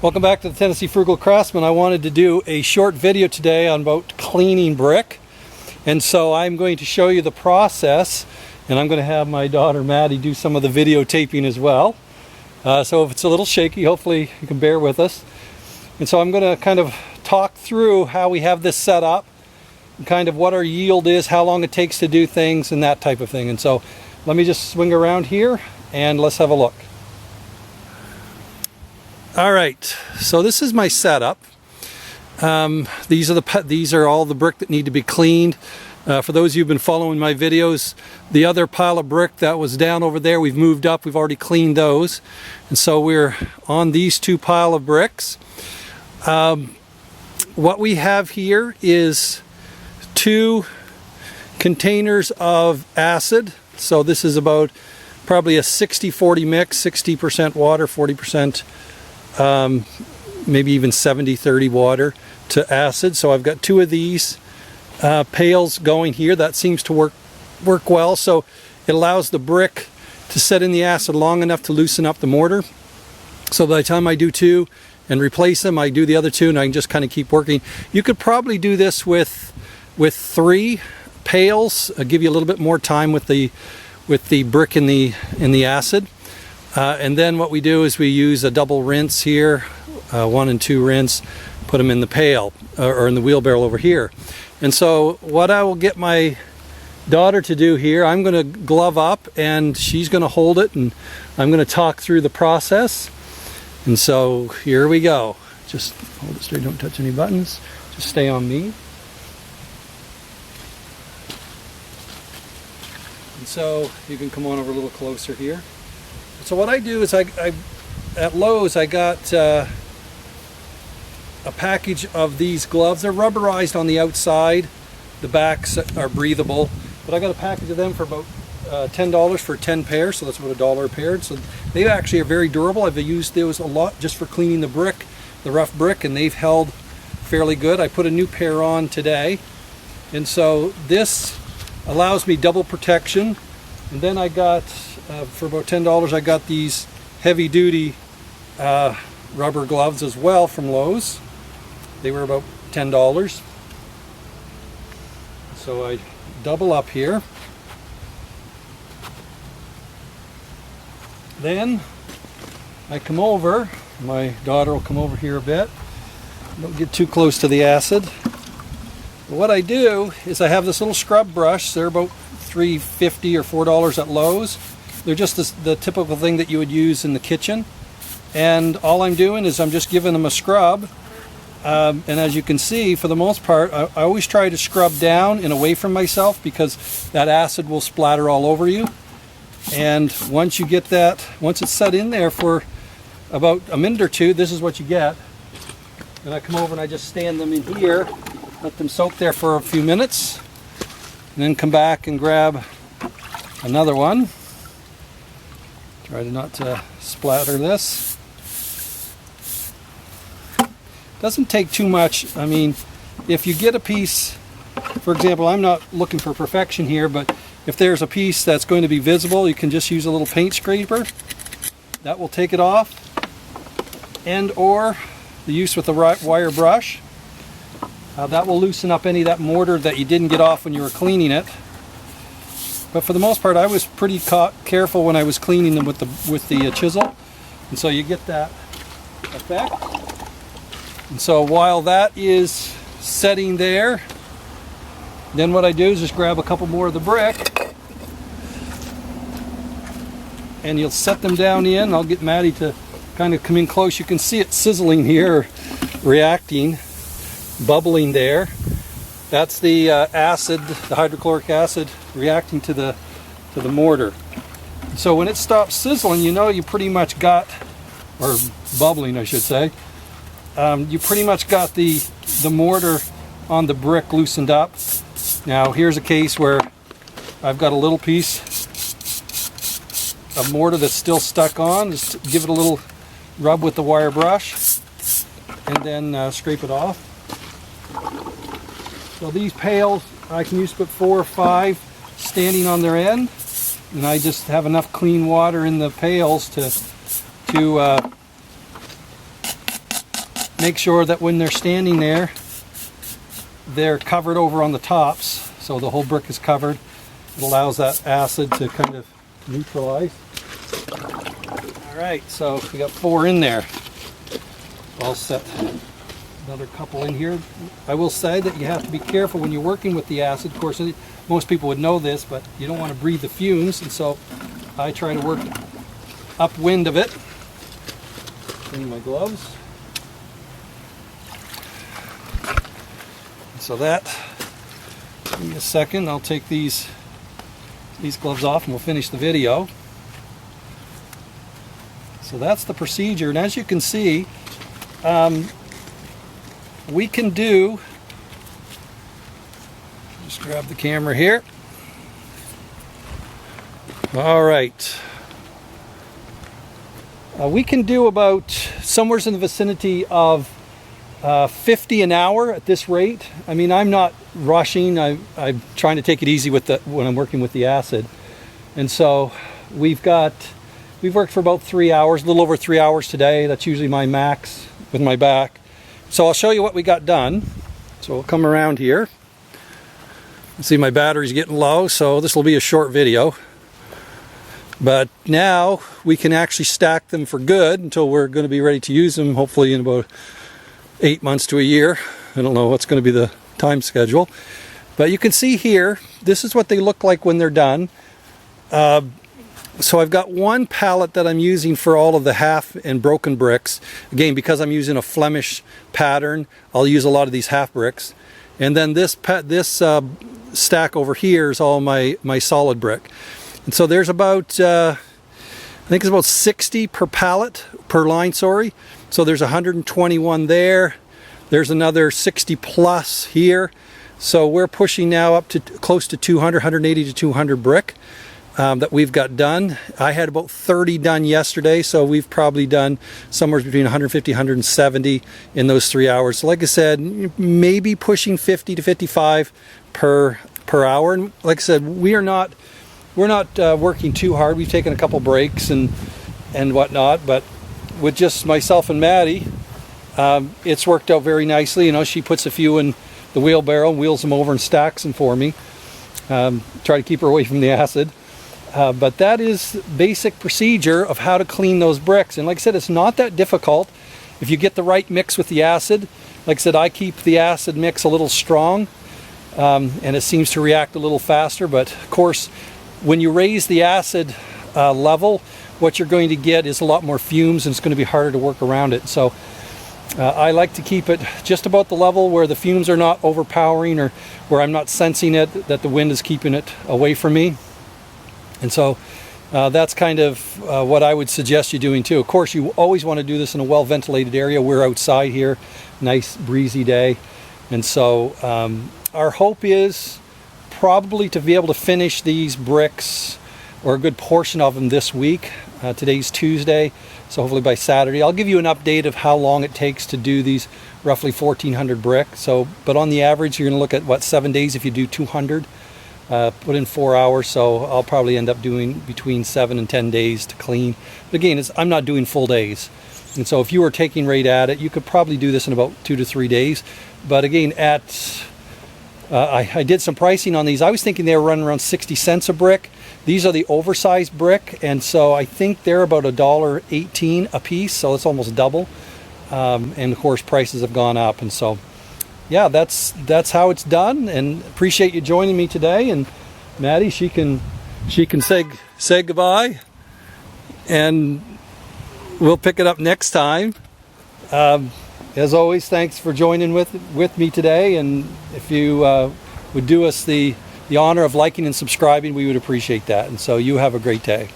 Welcome back to the Tennessee Frugal Craftsman. I wanted to do a short video today on about cleaning brick, and so I'm going to show you the process, and I'm going to have my daughter Maddie do some of the videotaping as well. So if it's a little shaky, hopefully you can bear with us. And so I'm going to kind of talk through how we have this set up, and kind of what our yield is, how long it takes to do things, and that type of thing. And so let me just swing around here and let's have a look. All right, so this is my setup. These are all the brick that need to be cleaned. For those of you who've been following my videos, the other pile of brick that was down over there, we've moved up. We've already cleaned those, and so we're on these two pile of bricks. What we have here is 2 containers of acid. So this is about probably a 60-40 mix, 60% water, 40%. Maybe even 70-30 water to acid. So I've got 2 of these pails going here. That seems to work well. So it allows the brick to set in the acid long enough to loosen up the mortar. So by the time I do 2 and replace them, I do the other 2 and I can just kind of keep working. You could probably do this with 3 pails. Give you a little bit more time with the brick in the acid. And then what we do is we use a double rinse here, 1 and 2 rinse, put them in the pail or in the wheelbarrow over here. And so what I will get my daughter to do here, I'm going to glove up and she's going to hold it, and I'm going to talk through the process. And so here we go. Just hold it straight, don't touch any buttons, just stay on me. And so you can come on over a little closer here. So what I do is at Lowe's I got a package of these gloves. They're rubberized on the outside. The backs are breathable. But I got a package of them for about $10 for 10 pairs, so that's about $1 a pair. So they actually are very durable. I've used those a lot just for cleaning the brick, the rough brick, and they've held fairly good. I put a new pair on today. And so this allows me double protection. And then I got, for about $10, I got these heavy-duty rubber gloves as well from Lowe's. They were about $10. So I double up here. Then I come over, my daughter will come over here a bit. Don't get too close to the acid. But what I do is I have this little scrub brush. They're about $3.50 or $4 at Lowe's. They're just the typical thing that you would use in the kitchen. And all I'm doing is I'm just giving them a scrub. And as you can see, for the most part, I always try to scrub down and away from myself because that acid will splatter all over you. And once you get that, once it's set in there for about a minute or 2, this is what you get. And I come over and I just stand them in here, let them soak there for a few minutes, and then come back and grab another one. Try to not to splatter this. Doesn't take too much. I mean, if you get a piece, for example, I'm not looking for perfection here, but if there's a piece that's going to be visible, you can just use a little paint scraper. That will take it off. And or the use with the wire brush. That will loosen up any of that mortar that you didn't get off when you were cleaning it. But for the most part, I was pretty careful when I was cleaning them with the chisel. And so you get that effect. And so while that is setting there, then what I do is just grab a couple more of the brick and you'll set them down in. I'll get Maddie to kind of come in close. You can see it sizzling here, reacting, bubbling there. That's the acid, the hydrochloric acid reacting to the mortar. So when it stops sizzling, you know you pretty much got, or bubbling I should say, you pretty much got the mortar on the brick loosened up. Now here's a case where I've got a little piece of mortar that's still stuck on. Just give it a little rub with the wire brush and then scrape it off. So these pails, I can use to put 4 or 5 standing on their end, and I just have enough clean water in the pails to make sure that when they're standing there, they're covered over on the tops, so the whole brick is covered. It allows that acid to kind of neutralize. All right, so we got 4 in there. I'll set another couple in here. I will say that you have to be careful when you're working with the acid. Of course, most people would know this, but you don't want to breathe the fumes, and so I try to work upwind of it. Clean my gloves. So that, give me a second, I'll take these gloves off and we'll finish the video. So that's the procedure, and as you can see, we can do, just grab the camera here. All right. We can do about somewhere in the vicinity of 50 an hour at this rate. I mean, I'm not rushing. I'm trying to take it easy with when I'm working with the acid. And so we've worked for about 3 hours, a little over 3 hours today. That's usually my max with my back. So I'll show you what we got done. So we'll come around here. See, my battery's getting low, so this will be a short video. But now we can actually stack them for good until we're going to be ready to use them, hopefully in about 8 months to a year. I don't know what's going to be the time schedule. But you can see here, this is what they look like when they're done. So I've got one pallet that I'm using for all of the half and broken bricks. Again, because I'm using a Flemish pattern, I'll use a lot of these half bricks. And then this stack over here is all my solid brick. And so there's about, I think it's about 60 per pallet, per line, sorry. So there's 121 there. There's another 60 plus here. So we're pushing now up to close to 200, 180 to 200 brick that we've got done. I had about 30 done yesterday, so we've probably done somewhere between 150, 170 in those 3 hours. So like I said, maybe pushing 50 to 55 per hour. And like I said, we're not working too hard. We've taken a couple breaks and whatnot, but with just myself and Maddie, it's worked out very nicely. You know, she puts a few in the wheelbarrow, wheels them over and stacks them for me. Try to keep her away from the acid. But that is basic procedure of how to clean those bricks. And like I said, it's not that difficult if you get the right mix with the acid. Like I said, I keep the acid mix a little strong, and it seems to react a little faster. But of course, when you raise the acid level, what you're going to get is a lot more fumes, and it's going to be harder to work around it. So I like to keep it just about the level where the fumes are not overpowering, or where I'm not sensing it, that the wind is keeping it away from me. And so that's kind of what I would suggest you doing too. Of course, you always want to do this in a well-ventilated area. We're outside here, nice breezy day. And so our hope is probably to be able to finish these bricks, or a good portion of them, this week. Today's Tuesday, so hopefully by Saturday. I'll give you an update of how long it takes to do these roughly 1,400 brick. So, but on the average, you're going to look at, what, 7 days if you do 200. Put in 4 hours, so I'll probably end up doing between 7 and 10 days to clean. But again, I'm not doing full days. And so if you were taking right at it, you could probably do this in about 2 to 3 days. But again, I did some pricing on these. I was thinking they were running around 60 cents a brick. These are the oversized brick, and so I think they're about $1.18 a piece, so it's almost double. And of course, prices have gone up, and so yeah, that's how it's done. And appreciate you joining me today. And Maddie, she can say goodbye, and we'll pick it up next time. As always, thanks for joining with me today, and if you would do us the honor of liking and subscribing, we would appreciate that. And so you have a great day.